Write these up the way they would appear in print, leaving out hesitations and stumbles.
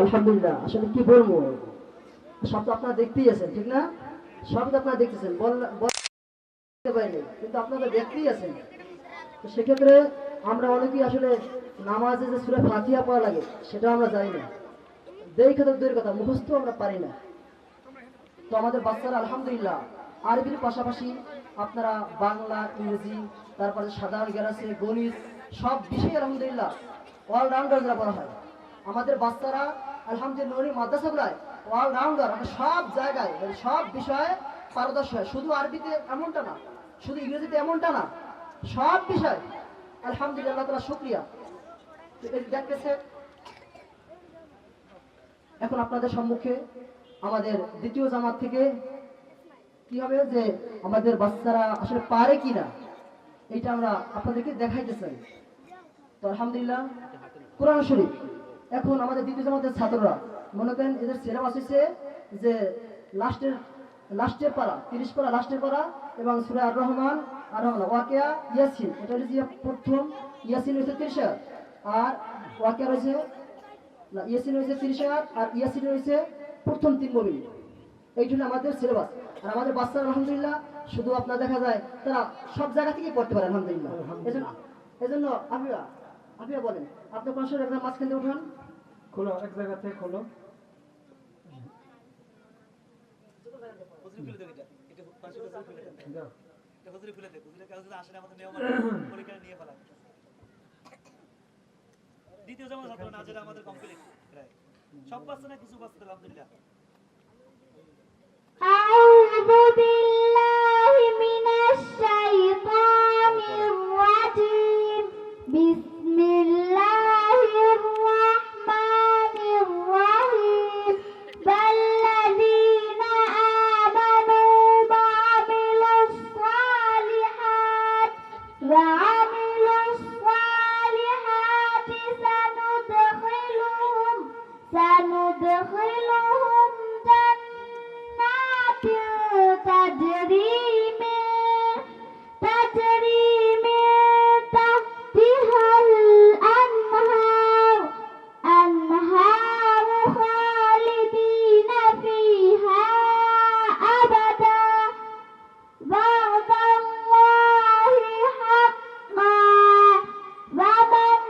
আলহামদুলিল্লাহ, আসলে কি বলবো, সব তো আপনারা দেখতেই আছেন, ঠিক না? সব তো আপনারা দেখতেছেন, বলতে পারিনি, কিন্তু আপনারা দেখতেই আছেন। তো সেক্ষেত্রে আমরা অনেকেই আসলে নামাজে যে সূরা ফাতিহা পড়া লাগে সেটা আমরা জানি না, দেখে তো দূরের কথা, মুখস্থ আমরা পারি না। তো আমাদের বাচ্চারা আলহামদুলিল্লাহ আরবির পাশাপাশি আপনারা বাংলা, ইংরেজি, তারপরে সাধারণ জ্ঞান আছে, গণিত, সব বিষয়ে আলহামদুলিল্লাহ অলরাউন্ডার যারা বলা হয় আমাদের বাচ্চারা, আলহামদুলিল্লাহ নুরি মাদ্রাসাগুলায় অলরাউন্ডার, মানে সব জায়গায়, মানে সব বিষয়ে পারদর্শী হয়। শুধু আরবিতে এমনটা না, শুধু ইংরেজিতে এমনটা না, সব বিষয় আলহামদুলিল্লাহ, আল্লাহ তাআলা শুকরিয়া। দেখতেছে এখন আপনাদের সম্মুখে আমাদের দ্বিতীয় জামাত থেকে কি হবে যে আমাদের বাচ্চারা আসলে পারে কিনা এটা আমরা আপনাদেরকে দেখাইতে চাই। তো আলহামদুলিল্লাহ কোরআন শরীফ, এখন আমাদের দ্বিতীয় জামাতের ছাত্ররা মনে করেন এদের সিলেবাস হচ্ছে যে লাস্টের লাস্টের পারা, 30 পারা লাস্টের পারা, এবং সূরা আর রহমান, আর রহমান ওয়াকিয়া, ইয়াসিন, এটা হচ্ছে প্রথম। ইয়াসিন হচ্ছে 30 আয়াত, আর ওয়াকিয়া রয়েছে, ইয়াসিন হয়েছে 30 আয়াত, আর ইয়াসিন হয়েছে প্রথম 3 মুমিন। এইটা হলো আমাদের সিলেবাস। আর আমাদের বাচ্চারা আলহামদুলিল্লাহ শুধু আপনার দেখা যায় তারা সব জায়গা থেকেই পড়তে পারে আলহামদুলিল্লাহ। এজন্য আপিয়া আপিয়া বলেন, আপনি কোন সময় একদম মাঝখান দিয়ে উঠান, খোলো, এক জায়গা থেকে খোলো। দ্বিতীয় যেমন ছাত্র না, যেটা আমাদের কমপ্লিট সব বাচ্চা না, কিছু বাচ্চা আলহামদুলিল্লাহ। أعوذ بالله من الشيطان الرجيم. بسم الله الرحمن الرحيم. والذين آمنوا وعملوا الصالحات سندخلهم جنات تجري من تحتها الأنهار خالدين فيها أبدا. وعد الله حقا ومن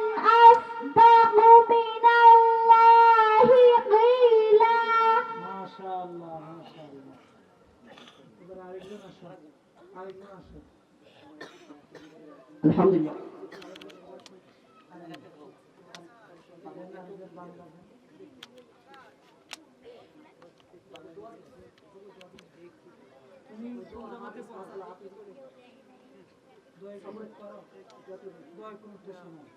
أصدق من الله قيلا. মাশাআল্লাহ, মাশাআল্লাহ। এবার আরেকজন আসো, আরেকজন আসো। আলহামদুলিল্লাহ। আরেকজন বাংলা। তুমি আমাকে দোয়া করো, দোয়া করুন সময়।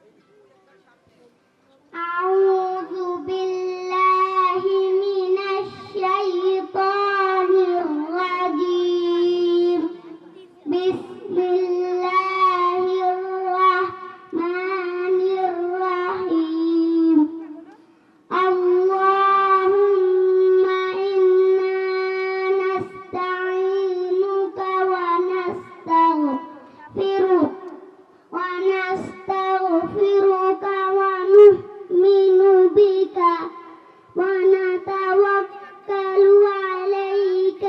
أعوذ بالله من الشيطان الرجيم. بسم الله الرحمن الرحيم. اللهم إنا نستعينك ونستغفرك ونؤمن بك ونتوكل عليك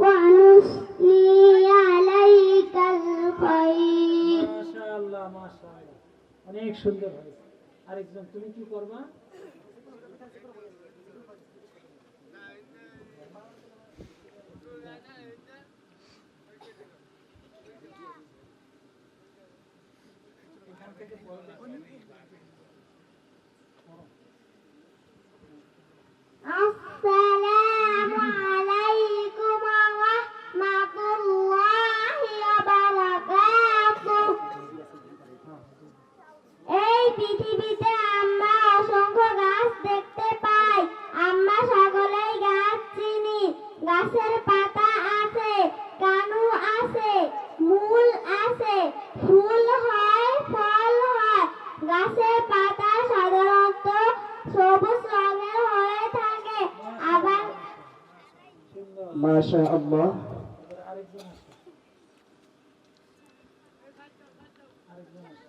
ونثني عليك الخير. মাশাআল্লাহ, মাশাআল্লাহ, অনেক সুন্দর হয়েছে। আরেকজন, তুমি কি করবা? এখান থেকে পড়বে। আসসালামু আলাইকুম ওয়া রাহমাতুল্লাহি ওয়া বারাকাতুহু। এই পৃথিবীতে আমরা অসংখ্য গাছ দেখতে পাই। আমরা সকলেই গাছ চিনি। গাছের পাতা আছে, কানু আছে, মূল আছে, ফুল হয়, ফল হয়। গাছের পাতা সাধারণত সবুজ রঙের হয়ে থাকে। আবার মাশাআল্লাহ। এবার আরেকজন আসো, আরেকজন আসো।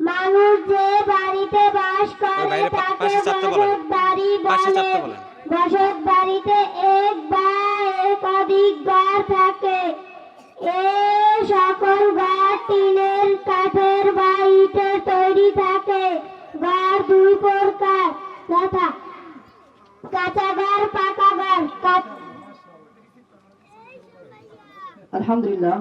মানুষ যে বাড়িতে বাস করে বাইরে তাকে পাশে চাপতে বলেন। বসত বাড়ি পাশে বলে। চাপতে বলেন। বসত বাড়িতে এক বা একাধিক ঘর থাকে। এই সকল ঘর টিনের, কাঠের বা ইটের তৈরি থাকে। ঘর দুই প্রকার, তথা কাঁচা ঘর, পাকা ঘর। আলহামদুলিল্লাহ।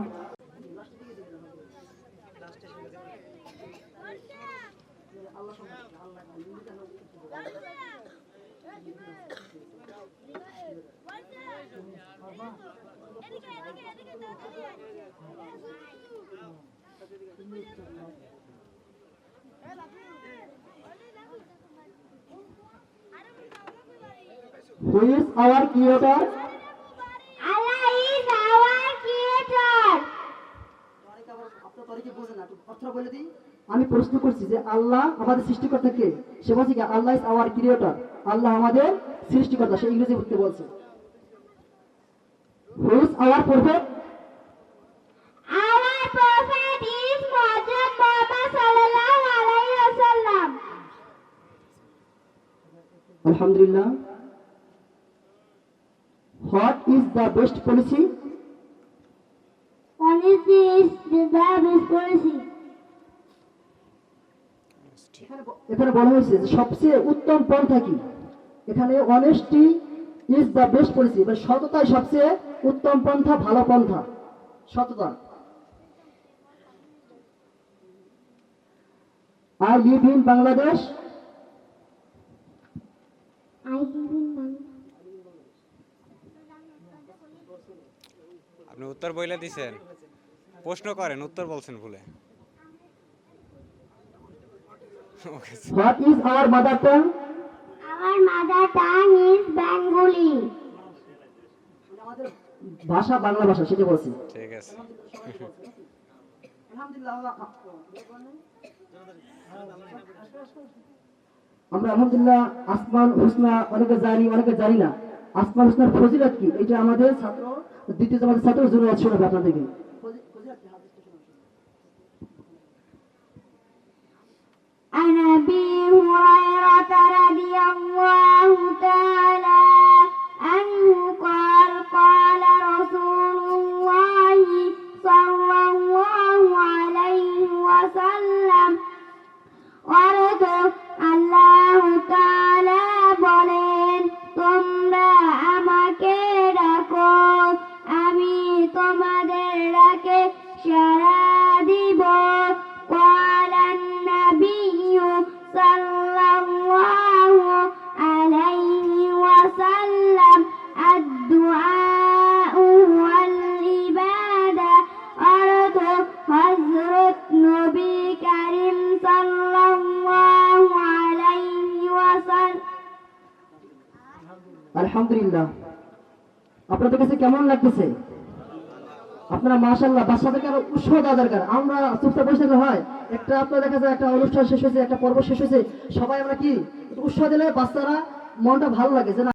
Who is our creator? Allah is our creator. আমি প্রশ্ন করছি যে আল্লাহ আমাদের সৃষ্টিকর্তা কে? সে বলছে কি আল্লাহ ইজ আওয়ার ক্রিয়েটর, আল্লাহ আমাদের সৃষ্টিকর্তা। সে ইংরেজি বলতে বলছে। Who is our prophet? Our prophet is Muhammad sallallahu alaihi wasallam. আলহামদুলিল্লাহ। What is the best policy? Honesty is the best policy. এখানে বলা হয়েছে যে সবচেয়ে উত্তম পন্থা কি? এখানে honesty is the best policy, মানে সততাই সবচেয়ে উত্তম পন্থা, ভালো পন্থা, সততা। I live in Bangladesh. I live in Bangladesh. আপনি উত্তর বইলে দিছেন, প্রশ্ন করেন, উত্তর বলছেন ভুলে। ওকে What is our mother tongue? Our mother tongue is Bengali. আমাদের ভাষা বাংলা ভাষা, সেটা বলছি। ঠিক আছে। আমরা আলহামদুলিল্লাহ আসমান হুসনা অনেকে জানি, অনেকে জানি না। আসমান হুসনার ফজিলত কি, এটা আমাদের ছাত্র, দ্বিতীয় আমাদের ছাত্র জুনিয়র শোনাবে আপনার থেকে। عن أبي هريرة رضي الله تعالى عنه قال قال رسول الله صلى الله عليه وسلم অর্থ আল্লাহ তাআলা বলেন, তোমরা আমাকে ডাকো, আমি তোমাদের ডাকে সাড়া দিব। قال النبي صلى الله عليه وسلم الدعاء هو العبادة অর্থ হযরত নবী করিম সাল্লাল্লাহু আলাইহি ওয়াসাল্লাম। আলহামদুলিল্লাহ। আপনাদের কাছে কেমন লাগতেছে? আপনারা মাশাআল্লাহ বাচ্চাদেরকে আরো উৎসাহ দেওয়া দরকার। আমরা চুপচাপ বসে থাকলে হয়? একটা আপনার দেখা যায় একটা অনুষ্ঠান শেষ হয়েছে, একটা পর্ব শেষ হয়েছে, সবাই আমরা কি উৎসাহ দিলে বাচ্চারা মনটা ভালো লাগে যে না